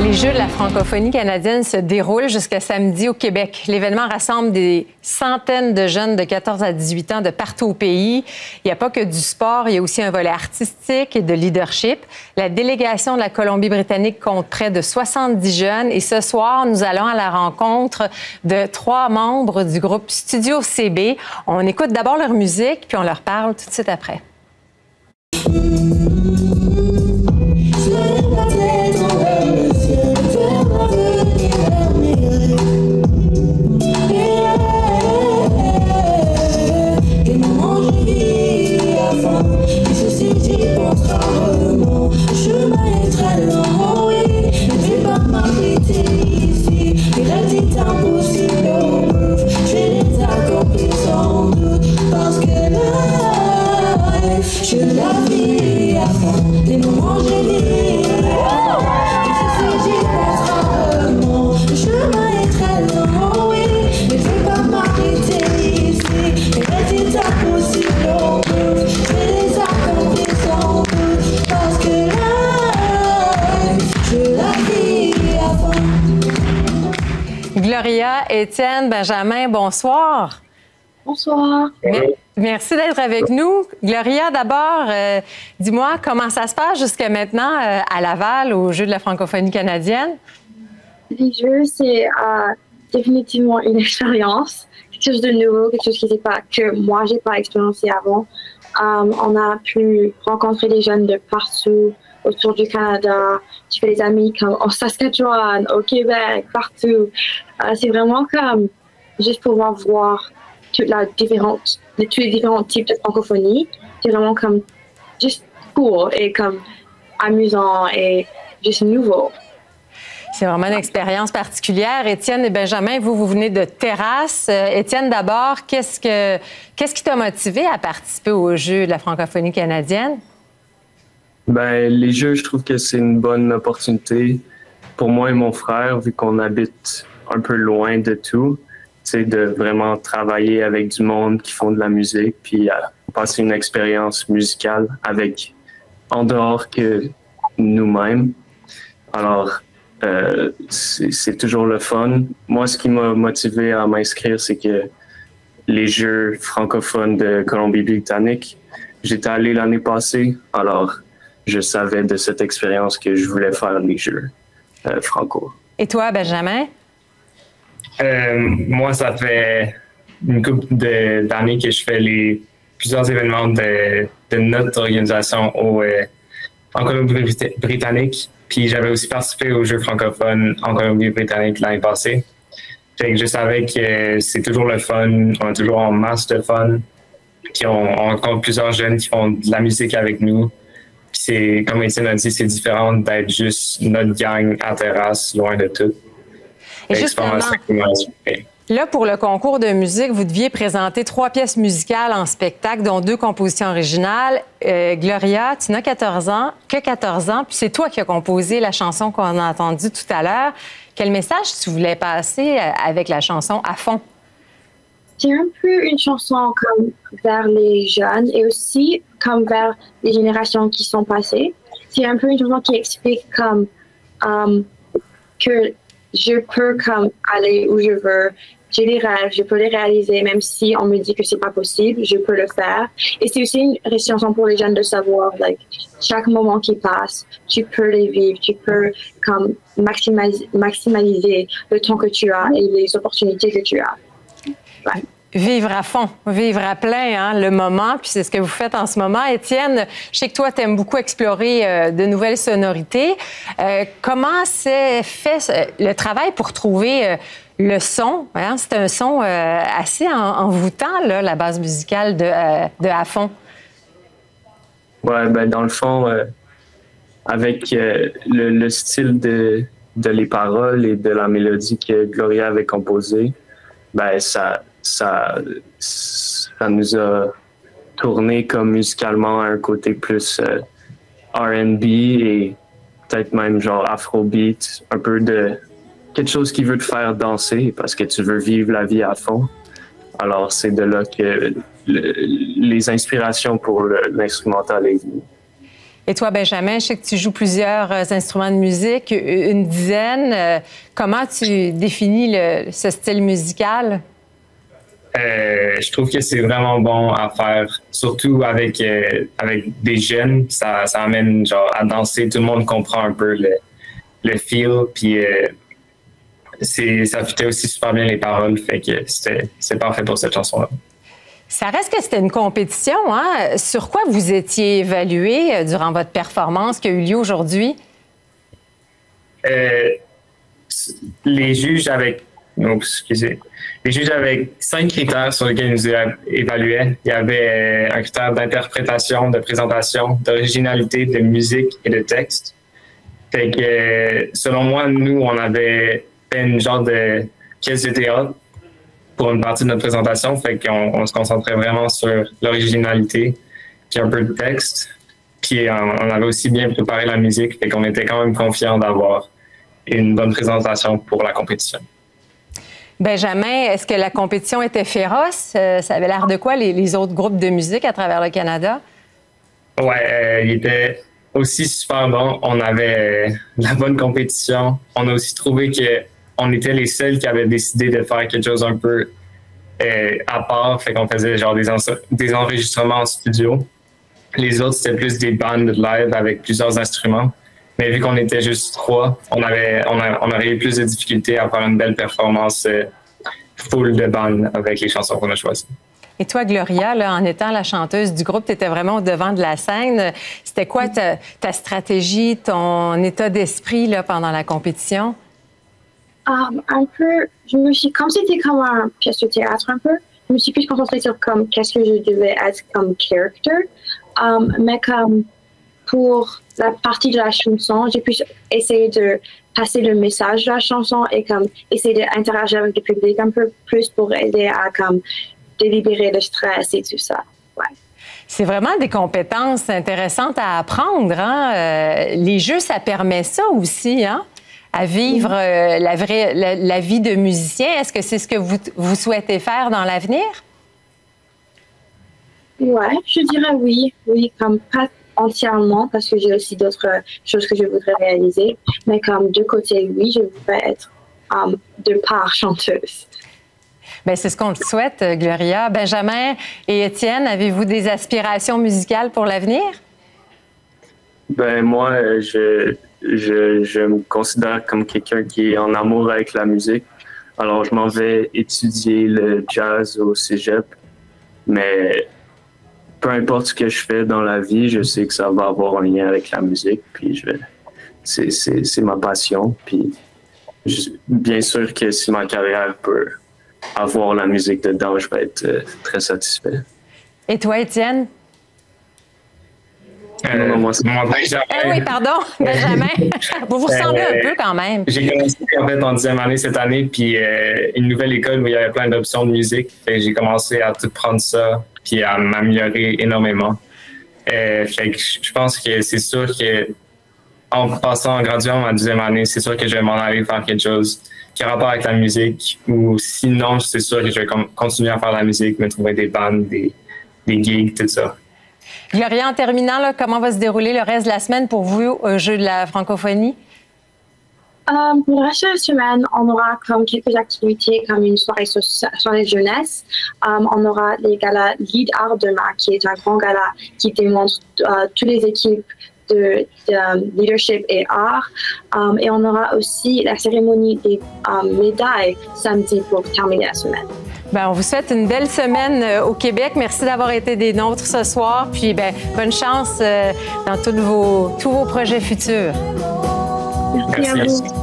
Les Jeux de la francophonie canadienne se déroulent jusqu'à samedi au Québec. L'événement rassemble des centaines de jeunes de 14 à 18 ans de partout au pays. Il n'y a pas que du sport, il y a aussi un volet artistique et de leadership. La délégation de la Colombie-Britannique compte près de 70 jeunes et ce soir, nous allons à la rencontre de 3 membres du groupe Studio CB. On écoute d'abord leur musique, puis on leur parle tout de suite après. Gloria, Étienne, Benjamin, bonsoir. Bonsoir. Merci d'être avec nous. Gloria, d'abord, dis-moi comment ça se passe jusqu'à maintenant à Laval, aux Jeux de la francophonie canadienne? Les Jeux, c'est définitivement une expérience, quelque chose de nouveau, quelque chose que moi, j'ai pas expérimenté avant. On a pu rencontrer des jeunes de partout autour du Canada. Tu fais des amis comme au Saskatchewan, au Québec, partout. C'est vraiment comme juste pouvoir voir tous les différents types de francophonie. C'est vraiment comme juste cool et comme amusant et juste nouveau. C'est vraiment une expérience particulière. Étienne et Benjamin, vous venez de Terrasse. Étienne, d'abord, qu'est-ce qui t'a motivé à participer aux Jeux de la francophonie canadienne? Ben, les Jeux, je trouve que c'est une bonne opportunité pour moi et mon frère, vu qu'on habite un peu loin de tout, c'est de vraiment travailler avec du monde qui font de la musique, puis passer une expérience musicale avec en dehors que nous-mêmes. Alors, c'est toujours le fun. Moi, ce qui m'a motivé à m'inscrire, c'est que les Jeux francophones de Colombie-Britannique, j'étais allé l'année passée, alors je savais de cette expérience que je voulais faire les Jeux franco. Et toi, Benjamin? Moi, ça fait une couple d'années que je fais plusieurs événements de notre organisation en Colombie-Britannique. Puis j'avais aussi participé aux Jeux francophones en Colombie-Britannique l'année passée. Fait que je savais que c'est toujours le fun, on a toujours en masse de fun. Puis on rencontre plusieurs jeunes qui font de la musique avec nous. Puis c'est, comme Étienne a dit, c'est différent d'être juste notre gang à Terrasse, loin de tout. Et justement, là, pour le concours de musique, vous deviez présenter 3 pièces musicales en spectacle, dont 2 compositions originales. Gloria, tu n'as que 14 ans, puis c'est toi qui as composé la chanson qu'on a entendue tout à l'heure. Quel message tu voulais passer avec la chanson À fond? C'est un peu une chanson comme vers les jeunes et aussi comme vers les générations qui sont passées. C'est un peu une chanson qui explique comme que je peux comme aller où je veux. J'ai des rêves, je peux les réaliser, même si on me dit que c'est pas possible, je peux le faire. Et c'est aussi une chanson pour les jeunes de savoir, chaque moment qui passe, tu peux les vivre, tu peux comme maximiser le temps que tu as et les opportunités que tu as. Ouais. Vivre à fond, vivre à plein, hein, le moment, puis c'est ce que vous faites en ce moment. Étienne, je sais que toi, tu aimes beaucoup explorer de nouvelles sonorités. Comment s'est fait le travail pour trouver le son? Hein? C'est un son assez envoûtant, là, la base musicale de À fond. Ouais, ben dans le fond, avec le style de les paroles et de la mélodie que Gloria avait composée, ben ça nous a tourné comme musicalement à un côté plus R&B et peut-être même genre afrobeat, un peu de quelque chose qui veut te faire danser parce que tu veux vivre la vie à fond. Alors c'est de là que les inspirations pour l'instrumental est venue. Et toi, Benjamin, je sais que tu joues plusieurs instruments de musique, une dizaine. Comment tu définis ce style musical? Je trouve que c'est vraiment bon à faire, surtout avec des jeunes. Ça amène genre à danser. Tout le monde comprend un peu le feel. Puis ça fitait aussi super bien les paroles. Fait que c'est parfait pour cette chanson-là. Ça reste que c'était une compétition, hein? Sur quoi vous étiez évalué durant votre performance qui a eu lieu aujourd'hui? Les juges avec... Oh, excusez. Les juges avaient 5 critères sur lesquels ils nous évaluaient. Il y avait un critère d'interprétation, de présentation, d'originalité, de musique et de texte. Fait que, selon moi, nous, on avait fait une genre de pièce de théâtre pour une partie de notre présentation. Fait qu'on se concentrait vraiment sur l'originalité, puis un peu de texte. Puis on avait aussi bien préparé la musique. Fait qu'on était quand même confiants d'avoir une bonne présentation pour la compétition. Benjamin, est-ce que la compétition était féroce? Ça avait l'air de quoi, les autres groupes de musique à travers le Canada? Ouais, il était aussi super bon. On avait la bonne compétition. On a aussi trouvé qu'on était les seuls qui avaient décidé de faire quelque chose un peu à part. Fait qu'on faisait genre des enregistrements en studio. Les autres, c'était plus des bandes live avec plusieurs instruments. Mais vu qu'on était juste 3, on aurait eu plus de difficultés à faire une belle performance full de bandes avec les chansons qu'on a choisies. Et toi, Gloria, là, en étant la chanteuse du groupe, tu étais vraiment au devant de la scène. C'était quoi ta stratégie, ton état d'esprit là, pendant la compétition? Un peu, comme c'était comme une pièce de théâtre un peu, je me suis plus concentrée sur comme qu'est-ce que je devais être comme character. Mais comme pour la partie de la chanson, j'ai pu essayer de passer le message de la chanson et comme essayer d'interagir avec le public un peu plus pour aider à comme délibérer le stress et tout ça. Ouais. C'est vraiment des compétences intéressantes à apprendre. Hein? Les jeux, ça permet ça aussi, hein? À vivre la vie de musicien. Est-ce que c'est ce que vous souhaitez faire dans l'avenir? Ouais, je dirais oui. Oui, comme pas entièrement, parce que j'ai aussi d'autres choses que je voudrais réaliser. Mais comme de côté, oui, je voudrais être de part chanteuse. Bien, c'est ce qu'on te souhaite, Gloria. Benjamin et Étienne, avez-vous des aspirations musicales pour l'avenir? Ben moi, je me considère comme quelqu'un qui est en amour avec la musique. Alors, je m'en vais étudier le jazz au cégep. Mais peu importe ce que je fais dans la vie, je sais que ça va avoir un lien avec la musique. Puis c'est ma passion. Puis bien sûr que si ma carrière peut avoir la musique dedans, je vais être très satisfait. Et toi, Étienne? Moi, c'est mon Benjamin. Oui, pardon, Benjamin. Vous vous ressemblez un peu quand même. J'ai commencé en fait en 10e année cette année, puis une nouvelle école où il y avait plein d'options de musique. J'ai commencé à tout prendre ça, puis à m'améliorer énormément. Fait que je pense que c'est sûr que en passant, en graduant ma 10e année, c'est sûr que je vais m'en aller faire quelque chose qui a rapport avec la musique, ou sinon, c'est sûr que je vais continuer à faire la musique, me trouver des bandes, des gigs, tout ça. Gloria, en terminant, là, comment va se dérouler le reste de la semaine pour vous au Jeu de la francophonie? Pour le reste de la semaine, on aura comme quelques activités comme une soirée de jeunesse. On aura les galas Lead Art demain, qui est un grand gala qui démontre toutes les équipes de leadership et art. Et on aura aussi la cérémonie des médailles samedi pour terminer la semaine. Bien, on vous souhaite une belle semaine au Québec. Merci d'avoir été des nôtres ce soir. Puis, bien, bonne chance dans tous vos projets futurs. Merci à vous.